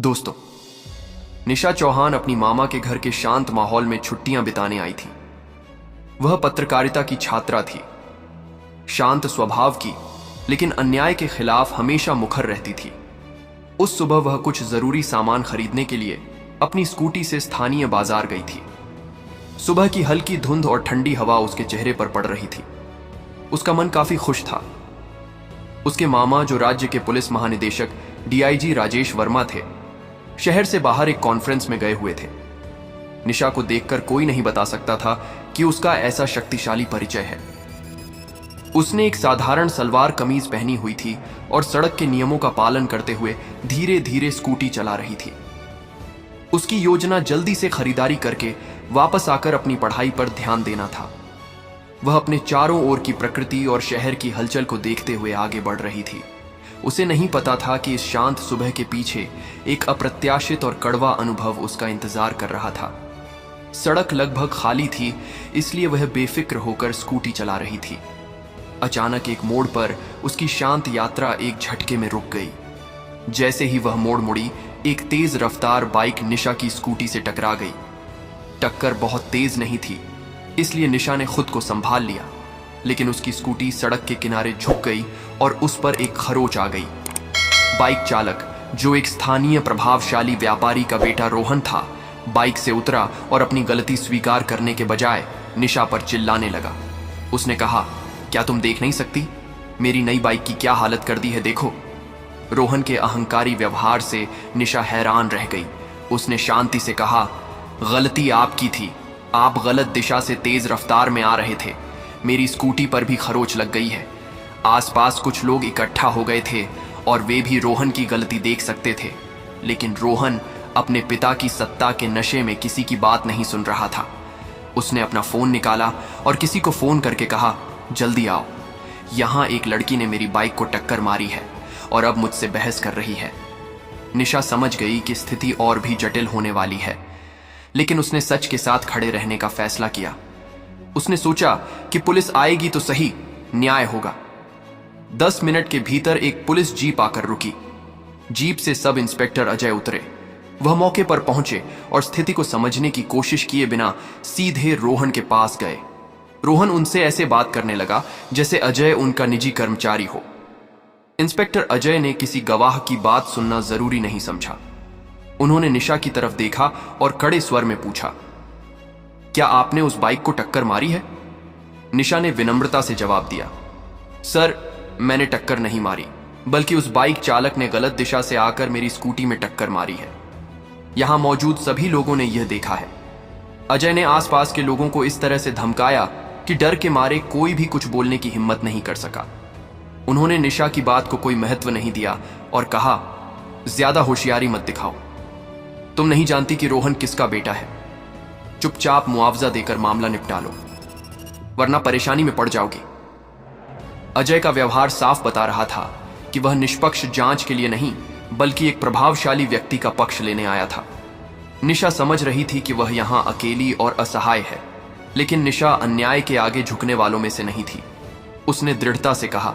दोस्तों, निशा चौहान अपनी मामा के घर के शांत माहौल में छुट्टियां बिताने आई थी। वह पत्रकारिता की छात्रा थी, शांत स्वभाव की, लेकिन अन्याय के खिलाफ हमेशा मुखर रहती थी। उस सुबह वह कुछ जरूरी सामान खरीदने के लिए अपनी स्कूटी से स्थानीय बाजार गई थी। सुबह की हल्की धुंध और ठंडी हवा उसके चेहरे पर पड़ रही थी। उसका मन काफी खुश था। उसके मामा, जो राज्य के पुलिस महानिदेशक डीआईजी राजेश वर्मा थे, शहर से बाहर एक कॉन्फ्रेंस में गए हुए थे। निशा को देखकर कोई नहीं बता सकता था कि उसका ऐसा शक्तिशाली परिचय है। उसने एक साधारण सलवार कमीज पहनी हुई थी और सड़क के नियमों का पालन करते हुए धीरे धीरे स्कूटी चला रही थी। उसकी योजना जल्दी से खरीदारी करके वापस आकर अपनी पढ़ाई पर ध्यान देना था। वह अपने चारों ओर की प्रकृति और शहर की हलचल को देखते हुए आगे बढ़ रही थी। उसे नहीं पता था कि इस शांत सुबह के पीछे एक अप्रत्याशित और कड़वा अनुभव उसका इंतजार कर रहा था। सड़क लगभग खाली थी, इसलिए वह बेफिक्र होकर स्कूटी चला रही थी। अचानक एक मोड़ पर उसकी शांत यात्रा एक झटके में रुक गई। जैसे ही वह मोड़ मुड़ी, एक तेज रफ्तार बाइक निशा की स्कूटी से टकरा गई। टक्कर बहुत तेज नहीं थी, इसलिए निशा ने खुद को संभाल लिया, लेकिन उसकी स्कूटी सड़क के किनारे झुक गई और उस पर एक खरोंच आ गई। बाइक चालक, जो एक स्थानीय प्रभावशाली व्यापारी का बेटा रोहन था, बाइक से उतरा और अपनी गलती स्वीकार करने के बजाय निशा पर चिल्लाने लगा। उसने कहा, क्या तुम देख नहीं सकती? मेरी नई बाइक की क्या हालत कर दी है, देखो। रोहन के अहंकारी व्यवहार से निशा हैरान रह गई। उसने शांति से कहा, गलती आपकी थी, आप गलत दिशा से तेज रफ्तार में आ रहे थे। मेरी स्कूटी पर भी खरोंच लग गई है। आसपास कुछ लोग इकट्ठा हो गए थे और वे भी रोहन की गलती देख सकते थे, लेकिन रोहन अपने पिता की सत्ता के नशे में किसी की बात नहीं सुन रहा था। उसने अपना फोन निकाला और किसी को फोन करके कहा, जल्दी आओ, यहां एक लड़की ने मेरी बाइक को टक्कर मारी है और अब मुझसे बहस कर रही है। निशा समझ गई कि स्थिति और भी जटिल होने वाली है, लेकिन उसने सच के साथ खड़े रहने का फैसला किया। उसने सोचा कि पुलिस आएगी तो सही, न्याय होगा। 10 मिनट के भीतर एक पुलिस जीप आकर रुकी। जीप से सब इंस्पेक्टर अजय उतरे। वह मौके पर पहुंचे और स्थिति को समझने की कोशिश किए बिना सीधे रोहन के पास गए। रोहन उनसे ऐसे बात करने लगा जैसे अजय उनका निजी कर्मचारी हो। इंस्पेक्टर अजय ने किसी गवाह की बात सुनना जरूरी नहीं समझा। उन्होंने निशा की तरफ देखा और कड़े स्वर में पूछा, क्या आपने उस बाइक को टक्कर मारी है? निशा ने विनम्रता से जवाब दिया, सर, मैंने टक्कर नहीं मारी, बल्कि उस बाइक चालक ने गलत दिशा से आकर मेरी स्कूटी में टक्कर मारी है। यहां मौजूद सभी लोगों ने यह देखा है। अजय ने आसपास के लोगों को इस तरह से धमकाया कि डर के मारे कोई भी कुछ बोलने की हिम्मत नहीं कर सका। उन्होंने निशा की बात को कोई महत्व नहीं दिया और कहा, ज्यादा होशियारी मत दिखाओ। तुम नहीं जानती कि रोहन किसका बेटा है। चुपचाप मुआवजा देकर मामला निपटा लो, वरना परेशानी में पड़ जाओगी। अजय का व्यवहार साफ बता रहा था कि वह निष्पक्ष जांच के लिए नहीं, बल्कि एक प्रभावशाली व्यक्ति का पक्ष लेने आया था। निशा समझ रही थी कि वह यहां अकेली और असहाय है, लेकिन निशा अन्याय के आगे झुकने वालों में से नहीं थी। उसने दृढ़ता से कहा,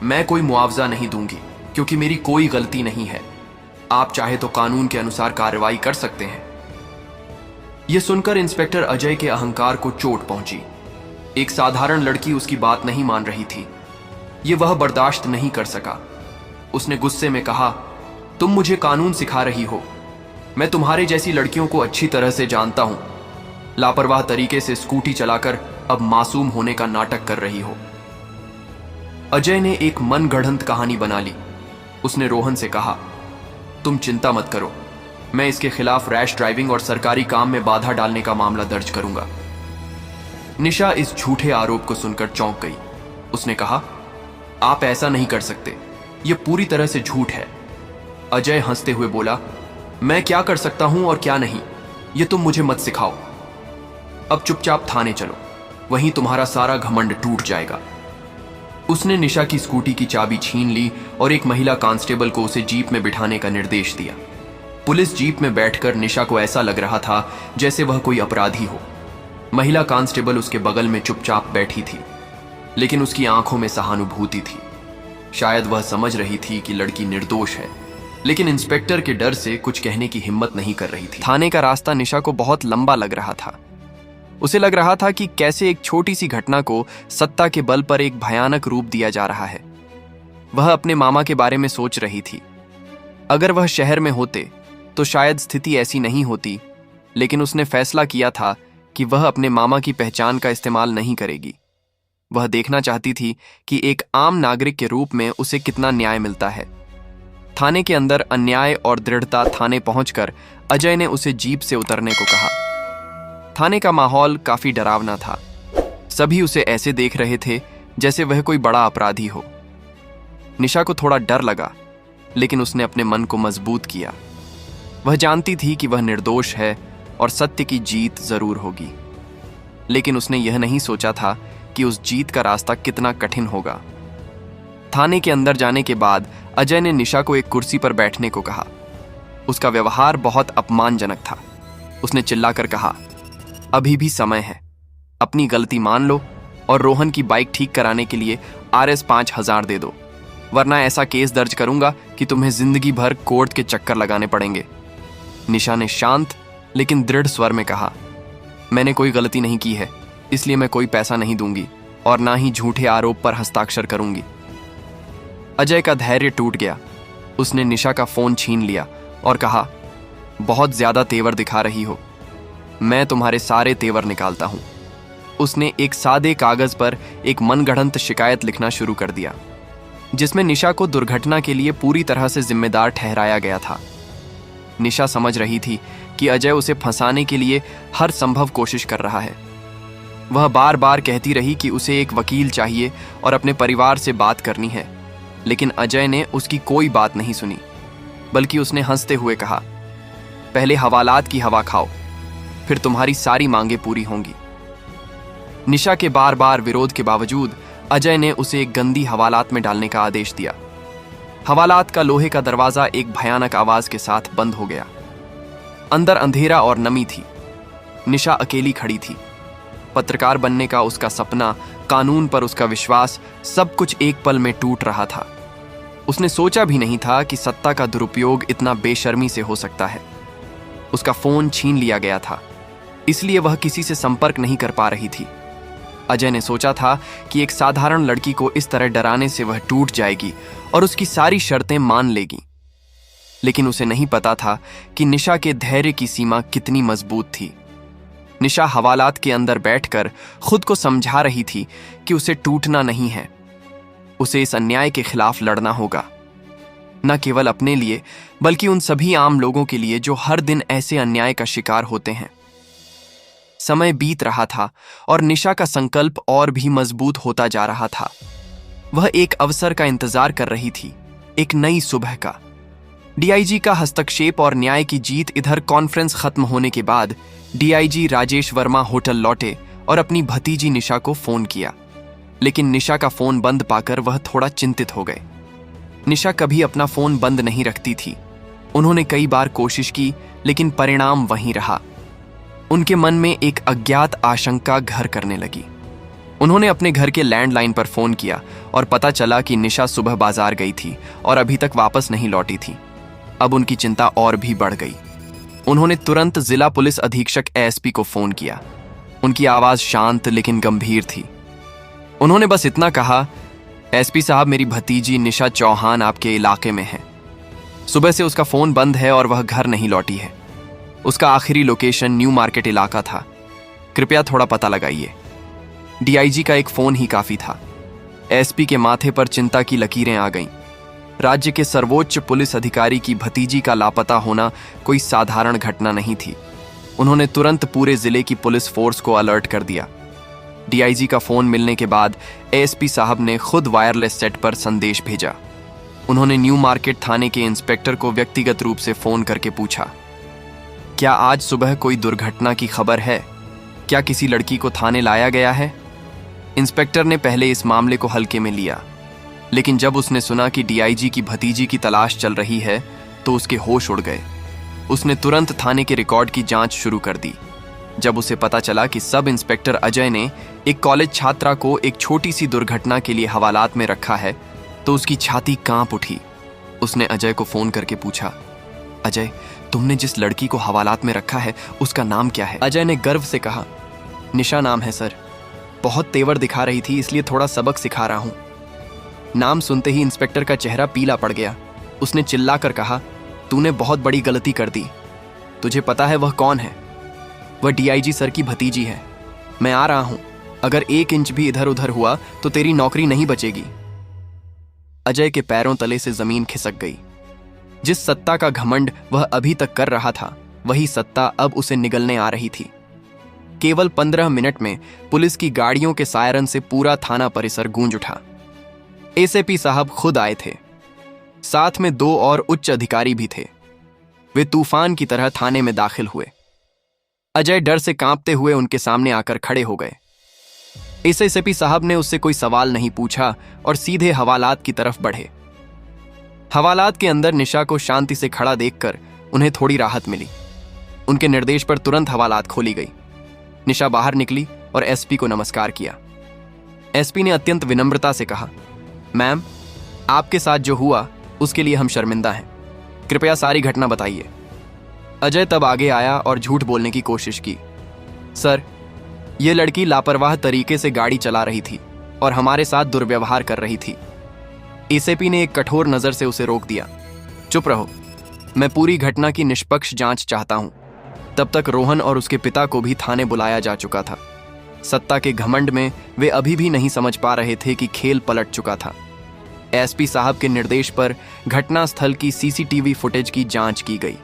मैं कोई मुआवजा नहीं दूंगी, क्योंकि मेरी कोई गलती नहीं है। आप चाहे तो कानून के अनुसार कार्रवाई कर सकते हैं। यह सुनकर इंस्पेक्टर अजय के अहंकार को चोट पहुंची। एक साधारण लड़की उसकी बात नहीं मान रही थी। यह वह बर्दाश्त नहीं कर सका। उसने गुस्से में कहा, तुम मुझे कानून सिखा रही हो? मैं तुम्हारे जैसी लड़कियों को अच्छी तरह से जानता हूं। लापरवाह तरीके से स्कूटी चलाकर अब मासूम होने का नाटक कर रही हो। अजय ने एक मनगढ़ंत कहानी बना ली। उसने रोहन से कहा, तुम चिंता मत करो, मैं इसके खिलाफ रैश ड्राइविंग और सरकारी काम में बाधा डालने का मामला दर्ज करूंगा। निशा इस झूठे आरोप को सुनकर चौंक गई। उसने कहा, आप ऐसा नहीं कर सकते, यह पूरी तरह से झूठ है। अजय हंसते हुए बोला, मैं क्या कर सकता हूं और क्या नहीं, यह तुम मुझे मत सिखाओ। अब चुपचाप थाने चलो, वहीं तुम्हारा सारा घमंड टूट जाएगा। उसने निशा की स्कूटी की चाबी छीन ली और एक महिला कांस्टेबल को उसे जीप में बिठाने का निर्देश दिया। पुलिस जीप में बैठकर निशा को ऐसा लग रहा था जैसे वह कोई अपराधी हो। महिला कांस्टेबल उसके बगल में चुपचाप बैठी थी, लेकिन उसकी आंखों में सहानुभूति थी। शायद वह समझ रही थी कि लड़की निर्दोष है। लेकिन इंस्पेक्टर के डर से कुछ कहने की हिम्मत नहीं कर रही थी। थाने का रास्ता निशा को बहुत लंबा लग रहा था। उसे लग रहा था कि कैसे एक छोटी सी घटना को सत्ता के बल पर एक भयानक रूप दिया जा रहा है। वह अपने मामा के बारे में सोच रही थी। अगर वह शहर में होते तो शायद स्थिति ऐसी नहीं होती, लेकिन उसने फैसला किया था कि वह अपने मामा की पहचान का इस्तेमाल नहीं करेगी। वह देखना चाहती थी कि एक आम नागरिक के रूप में उसे कितना न्याय मिलता है। थाने के अंदर अन्याय और दृढ़ता थाने पहुंचकर अजय ने उसे जीप से उतरने को कहा। थाने का माहौल काफी डरावना था। सभी उसे ऐसे देख रहे थे जैसे वह कोई बड़ा अपराधी हो। निशा को थोड़ा डर लगा, लेकिन उसने अपने मन को मजबूत किया। वह जानती थी कि वह निर्दोष है और सत्य की जीत जरूर होगी, लेकिन उसने यह नहीं सोचा था कि उस जीत का रास्ता कितना कठिन होगा। थाने के अंदर जाने के बाद अजय ने निशा को एक कुर्सी पर बैठने को कहा। उसका व्यवहार बहुत अपमानजनक था। उसने चिल्लाकर कहा, अभी भी समय है, अपनी गलती मान लो और रोहन की बाइक ठीक कराने के लिए RS 5000 दे दो, वरना ऐसा केस दर्ज करूंगा कि तुम्हें जिंदगी भर कोर्ट के चक्कर लगाने पड़ेंगे। निशा ने शांत लेकिन दृढ़ स्वर में कहा, मैंने कोई गलती नहीं की है, इसलिए मैं कोई पैसा नहीं दूंगी और ना ही झूठे आरोप पर हस्ताक्षर करूंगी। अजय का धैर्य टूट गया। उसने निशा का फोन छीन लिया और कहा, बहुत ज्यादा तेवर दिखा रही हो, मैं तुम्हारे सारे तेवर निकालता हूं। उसने एक सादे कागज पर एक मनगढ़ंत शिकायत लिखना शुरू कर दिया, जिसमें निशा को दुर्घटना के लिए पूरी तरह से जिम्मेदार ठहराया गया था। निशा समझ रही थी कि अजय उसे फंसाने के लिए हर संभव कोशिश कर रहा है। वह बार बार कहती रही कि उसे एक वकील चाहिए और अपने परिवार से बात करनी है, लेकिन अजय ने उसकी कोई बात नहीं सुनी, बल्कि उसने हंसते हुए कहा, पहले हवालात की हवा खाओ, फिर तुम्हारी सारी मांगे पूरी होंगी। निशा के बार बार विरोध के बावजूद अजय ने उसे एक गंदी हवालात में डालने का आदेश दिया। हवालात का लोहे का दरवाजा एक भयानक आवाज के साथ बंद हो गया। अंदर अंधेरा और नमी थी। निशा अकेली खड़ी थी। पत्रकार बनने का उसका सपना, कानून पर उसका विश्वास, सब कुछ एक पल में टूट रहा था। उसने सोचा भी नहीं था कि सत्ता का दुरुपयोग इतना बेशर्मी से हो सकता है। उसका फोन छीन लिया गया था, इसलिए वह किसी से संपर्क नहीं कर पा रही थी। अजय ने सोचा था कि एक साधारण लड़की को इस तरह डराने से वह टूट जाएगी और उसकी सारी शर्तें मान लेगी, लेकिन उसे नहीं पता था कि निशा के धैर्य की सीमा कितनी मजबूत थी। निशा हवालात के अंदर बैठकर खुद को समझा रही थी कि उसे टूटना नहीं है, उसे इस अन्याय के खिलाफ लड़ना होगा, न केवल अपने लिए बल्कि उन सभी आम लोगों के लिए जो हर दिन ऐसे अन्याय का शिकार होते हैं। समय बीत रहा था और निशा का संकल्प और भी मजबूत होता जा रहा था। वह एक अवसर का इंतजार कर रही थी, एक नई सुबह का। डीआईजी का हस्तक्षेप और न्याय की जीत। इधर कॉन्फ्रेंस खत्म होने के बाद डीआईजी राजेश वर्मा होटल लौटे और अपनी भतीजी निशा को फोन किया, लेकिन निशा का फोन बंद पाकर वह थोड़ा चिंतित हो गए। निशा कभी अपना फोन बंद नहीं रखती थी। उन्होंने कई बार कोशिश की, लेकिन परिणाम वहीं रहा। उनके मन में एक अज्ञात आशंका घर करने लगी। उन्होंने अपने घर के लैंडलाइन पर फोन किया और पता चला कि निशा सुबह बाजार गई थी और अभी तक वापस नहीं लौटी थी। अब उनकी चिंता और भी बढ़ गई। उन्होंने तुरंत जिला पुलिस अधीक्षक एएसपी को फोन किया। उनकी आवाज शांत लेकिन गंभीर थी। उन्होंने बस इतना कहा, एसपी साहब, मेरी भतीजी निशा चौहान आपके इलाके में है। सुबह से उसका फोन बंद है और वह घर नहीं लौटी है। उसका आखिरी लोकेशन न्यू मार्केट इलाका था। कृपया थोड़ा पता लगाइए। डीआईजी का एक फोन ही काफी था। एसपी के माथे पर चिंता की लकीरें आ गईं। राज्य के सर्वोच्च पुलिस अधिकारी की भतीजी का लापता होना कोई साधारण घटना नहीं थी। उन्होंने तुरंत पूरे जिले की पुलिस फोर्स को अलर्ट कर दिया। डीआईजी का फोन मिलने के बाद एएसपी साहब ने खुद वायरलेस सेट पर संदेश भेजा। उन्होंने न्यू मार्केट थाने के इंस्पेक्टर को व्यक्तिगत रूप से फोन करके पूछा, क्या आज सुबह कोई दुर्घटना की खबर है? क्या किसी लड़की को थाने लाया गया है? इंस्पेक्टर ने पहले इस मामले को हल्के में लिया, लेकिन जब उसने सुना कि डीआईजी की भतीजी की तलाश चल रही है तो उसके होश उड़ गए। उसने तुरंत थाने के रिकॉर्ड की जांच शुरू कर दी। जब उसे पता चला कि सब इंस्पेक्टर अजय ने एक कॉलेज छात्रा को एक छोटी सी दुर्घटना के लिए हवालात में रखा है, तो उसकी छाती कांप उठी। उसने अजय को फोन करके पूछा, अजय, तुमने जिस लड़की को हवालात में रखा है उसका नाम क्या है? अजय ने गर्व से कहा, निशा नाम है सर। बहुत तेवर दिखा रही थी इसलिए थोड़ा सबक सिखा रहा हूं। नाम सुनते ही इंस्पेक्टर का चेहरा पीला पड़ गया। उसने चिल्लाकर कहा, तूने बहुत बड़ी गलती कर दी। तुझे पता है वह कौन है? वह डीआईजी सर की भतीजी है। मैं आ रहा हूं, अगर 1 इंच भी इधर उधर हुआ तो तेरी नौकरी नहीं बचेगी। अजय के पैरों तले से जमीन खिसक गई। जिस सत्ता का घमंड वह अभी तक कर रहा था, वही सत्ता अब उसे निगलने आ रही थी। केवल 15 मिनट में पुलिस की गाड़ियों के सायरन से पूरा थाना परिसर गूंज उठा। एसएपी साहब खुद आए थे, साथ में 2 और उच्च अधिकारी भी थे। वे तूफान की तरह थाने में दाखिल हुए। अजय डर से कांपते हुए उनके सामने आकर खड़े हो गए। एसएपी साहब ने उससे कोई सवाल नहीं पूछा और सीधे हवालात की तरफ बढ़े। हवालात के अंदर निशा को शांति से खड़ा देखकर उन्हें थोड़ी राहत मिली। उनके निर्देश पर तुरंत हवालात खोली गई। निशा बाहर निकली और एसपी को नमस्कार किया। एसपी ने अत्यंत विनम्रता से कहा, मैम, आपके साथ जो हुआ उसके लिए हम शर्मिंदा हैं। कृपया सारी घटना बताइए। अजय तब आगे आया और झूठ बोलने की कोशिश की। सर, यह लड़की लापरवाह तरीके से गाड़ी चला रही थी और हमारे साथ दुर्व्यवहार कर रही थी। एसपी ने एक कठोर नजर से उसे रोक दिया। चुप रहो, मैं पूरी घटना की निष्पक्ष जांच चाहता हूं। तब तक रोहन और उसके पिता को भी थाने बुलाया जा चुका था। सत्ता के घमंड में वे अभी भी नहीं समझ पा रहे थे कि खेल पलट चुका था। एसपी साहब के निर्देश पर घटनास्थल की सीसीटीवी फुटेज की जांच की गई।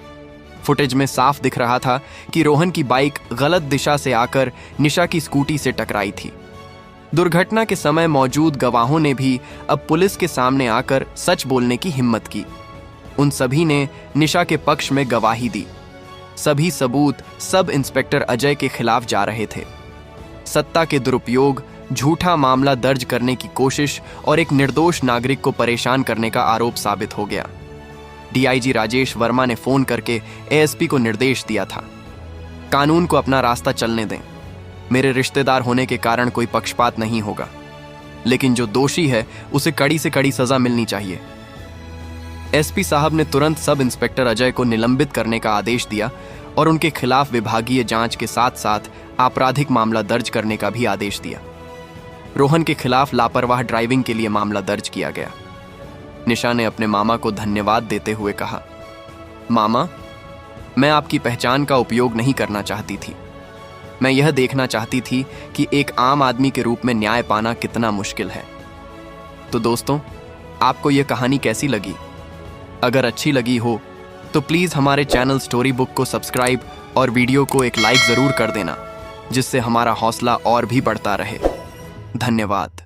फुटेज में साफ दिख रहा था कि रोहन की बाइक गलत दिशा से आकर निशा की स्कूटी से टकराई थी। दुर्घटना के समय मौजूद गवाहों ने भी अब पुलिस के सामने आकर सच बोलने की हिम्मत की। उन सभी ने निशा के पक्ष में गवाही दी। सभी सबूत सब इंस्पेक्टर अजय के खिलाफ जा रहे थे। सत्ता के दुरुपयोग, झूठा मामला दर्ज करने की कोशिश और एक निर्दोष नागरिक को परेशान करने का आरोप साबित हो गया। डीआईजी राजेश वर्मा ने फोन करके एएसपी को निर्देश दिया था, कानून को अपना रास्ता चलने दें। मेरे रिश्तेदार होने के कारण कोई पक्षपात नहीं होगा, लेकिन जो दोषी है उसे कड़ी से कड़ी सजा मिलनी चाहिए। एसपी साहब ने तुरंत सब इंस्पेक्टर अजय को निलंबित करने का आदेश दिया और उनके खिलाफ विभागीय जांच के साथ साथ आपराधिक मामला दर्ज करने का भी आदेश दिया। रोहन के खिलाफ लापरवाह ड्राइविंग के लिए मामला दर्ज किया गया। निशा ने अपने मामा को धन्यवाद देते हुए कहा, मामा, मैं आपकी पहचान का उपयोग नहीं करना चाहती थी। मैं यह देखना चाहती थी कि एक आम आदमी के रूप में न्याय पाना कितना मुश्किल है। तो दोस्तों, आपको यह कहानी कैसी लगी? अगर अच्छी लगी हो तो प्लीज हमारे चैनल स्टोरी बुक को सब्सक्राइब और वीडियो को एक लाइक जरूर कर देना, जिससे हमारा हौसला और भी बढ़ता रहे। धन्यवाद।